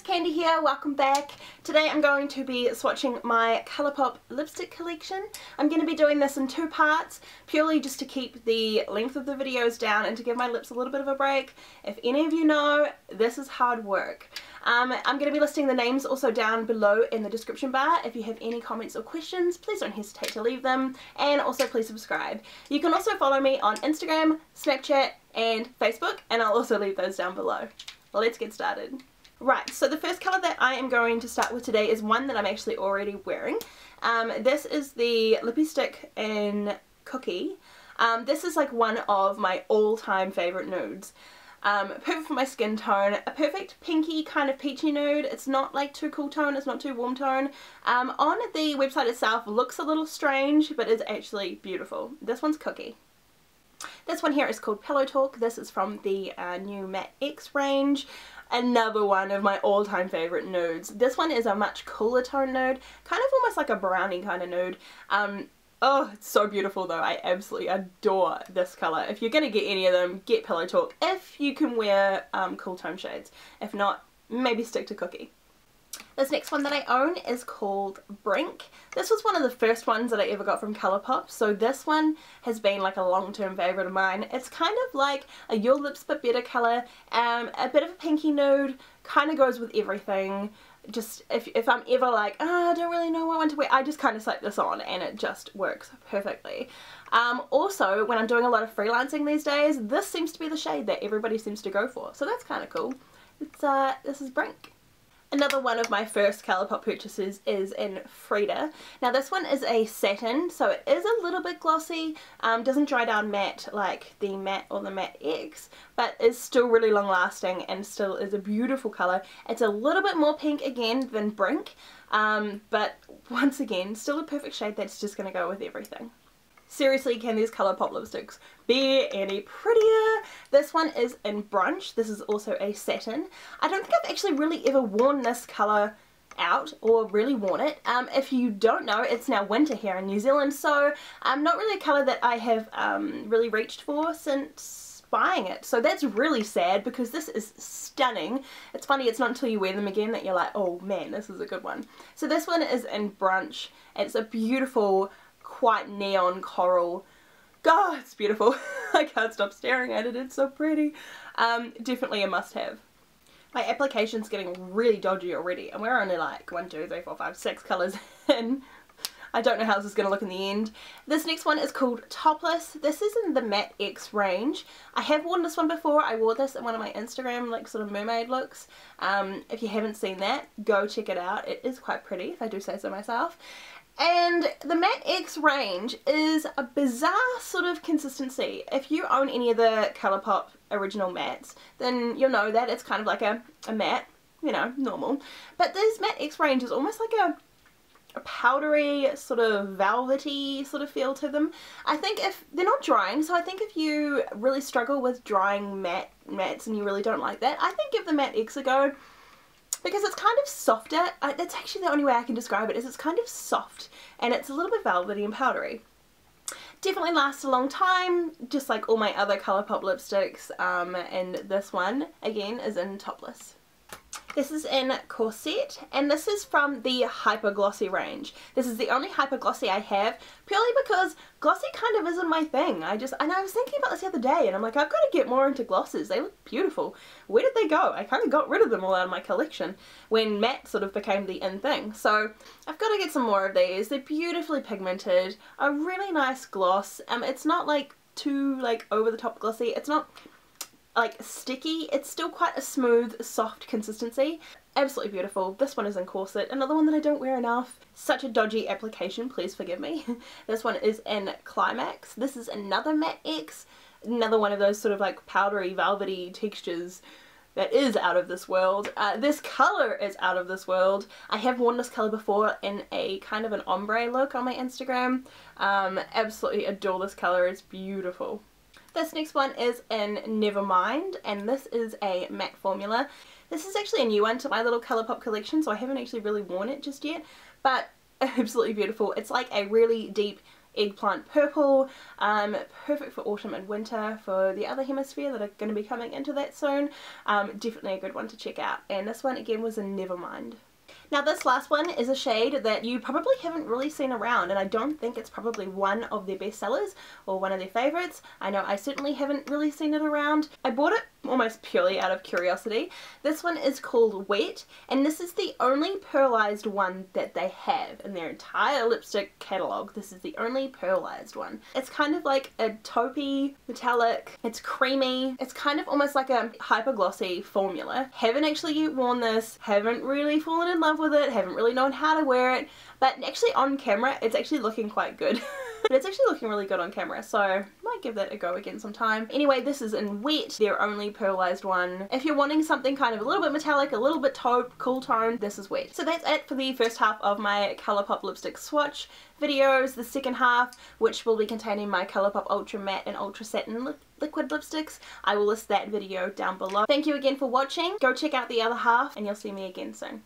Candy here, welcome back. Today I'm going to be swatching my Colourpop lipstick collection. I'm going to be doing this in two parts, purely just to keep the length of the videos down and to give my lips a little bit of a break. If any of you know, this is hard work. I'm going to be listing the names also down below in the description bar. If you have any comments or questions, please don't hesitate to leave them, and also please subscribe. You can also follow me on Instagram, Snapchat and Facebook, and I'll also leave those down below. Let's get started. Right, so the first colour that I am going to start with today is one that I'm actually already wearing. This is the Lippy Stick in Cookie. This is like one of my all-time favourite nudes. Perfect for my skin tone, a perfect pinky kind of peachy nude. It's not like too cool tone, it's not too warm tone. On the website itself looks a little strange, but is actually beautiful. This one's Cookie. This one here is called Pillow Talk. This is from the new Matte X range. Another one of my all-time favourite nudes. This one is a much cooler tone nude, kind of almost like a brownie kind of nude. Oh, it's so beautiful though. I absolutely adore this colour. If you're going to get any of them, get Pillow Talk if you can wear cool tone shades. If not, maybe stick to Cookie. This next one that I own is called Brink. This was one of the first ones that I ever got from Colourpop, so this one has been like a long-term favourite of mine. It's kind of like a Your Lips But Better colour, a bit of a pinky nude, kind of goes with everything. Just if I'm ever like, oh, I don't really know what one to wear, I just kind of slap this on and it just works perfectly. Also, when I'm doing a lot of freelancing these days, this seems to be the shade that everybody seems to go for, so that's kind of cool. It's this is Brink. Another one of my first Colourpop purchases is in Frida. Now this one is a satin, so it is a little bit glossy, doesn't dry down matte like the matte or the Matte X, but is still really long lasting and still is a beautiful colour. It's a little bit more pink again than Brink, but once again still a perfect shade that's just going to go with everything. Seriously, can these Colourpop lipsticks be any prettier? This one is in Brunch. This is also a satin. I don't think I've actually really ever worn this colour out or really worn it. If you don't know, it's now winter here in New Zealand, so not really a colour that I have really reached for since buying it. So that's really sad because this is stunning. It's funny, it's not until you wear them again that you're like, oh man, this is a good one. So this one is in Brunch. It's a beautiful quite neon coral. God, it's beautiful. I can't stop staring at it, it's so pretty. Definitely a must-have. My application's getting really dodgy already, and we're only like 1, 2, 3, 4, 5, 6 colours in. I don't know how this is going to look in the end. This next one is called Topless. This is in the Matte X range. I have worn this one before. I wore this in one of my Instagram like sort of mermaid looks. If you haven't seen that, go check it out. It is quite pretty, if I do say so myself. And the Matte X range is a bizarre sort of consistency. If you own any of the Colourpop original mattes, then you'll know that it's kind of like a matte, you know, normal. But this Matte X range is almost like a powdery, sort of velvety sort of feel to them. I think if they're not drying, so I think if you really struggle with drying mattes and you really don't like that, I think give the Matte X a go. Because it's kind of softer. That's actually the only way I can describe it, is it's kind of soft and it's a little bit velvety and powdery. Definitely lasts a long time, just like all my other Colourpop lipsticks, and this one again is in Topless. This is in Corset, and this is from the Hyper Glossy range. This is the only Hyper Glossy I have, purely because glossy kind of isn't my thing. And I was thinking about this the other day, and I'm like, I've got to get more into glosses. They look beautiful. Where did they go? I kind of got rid of them all out of my collection when matte sort of became the in thing. So I've got to get some more of these. They're beautifully pigmented, a really nice gloss. It's not like too like over the top glossy. It's not like sticky, it's still quite a smooth, soft consistency. Absolutely beautiful. This one is in Corset, another one that I don't wear enough. Such a dodgy application, please forgive me. This one is in Climax. This is another Matte X, another one of those sort of like powdery, velvety textures that is out of this world. This colour is out of this world. I have worn this colour before in a kind of an ombre look on my Instagram. Absolutely adore this colour, it's beautiful. This next one is in Nevermind, and this is a matte formula. This is actually a new one to my little Colourpop collection, so I haven't actually really worn it just yet, but absolutely beautiful. It's like a really deep eggplant purple, perfect for autumn and winter for the other hemisphere that are going to be coming into that soon. Definitely a good one to check out. And this one again was in Nevermind. Now this last one is a shade that you probably haven't really seen around, and I don't think it's probably one of their best sellers or one of their favourites. I know I certainly haven't really seen it around. I bought it almost purely out of curiosity. This one is called Wet, and this is the only pearlized one that they have in their entire lipstick catalogue. This is the only pearlized one. It's kind of like a taupey metallic, it's creamy, it's kind of almost like a hyper glossy formula. Haven't actually worn this, haven't really fallen in love with it, haven't really known how to wear it, but actually on camera it's actually looking quite good. But it's actually looking really good on camera, so I might give that a go again sometime. Anyway, this is in Wet, their only pearlized one. If you're wanting something kind of a little bit metallic, a little bit taupe, cool tone, this is Wet. So that's it for the first half of my Colourpop lipstick swatch videos. The second half, which will be containing my Colourpop Ultra Matte and Ultra Satin liquid lipsticks, I will list that video down below. Thank you again for watching. Go check out the other half, and you'll see me again soon.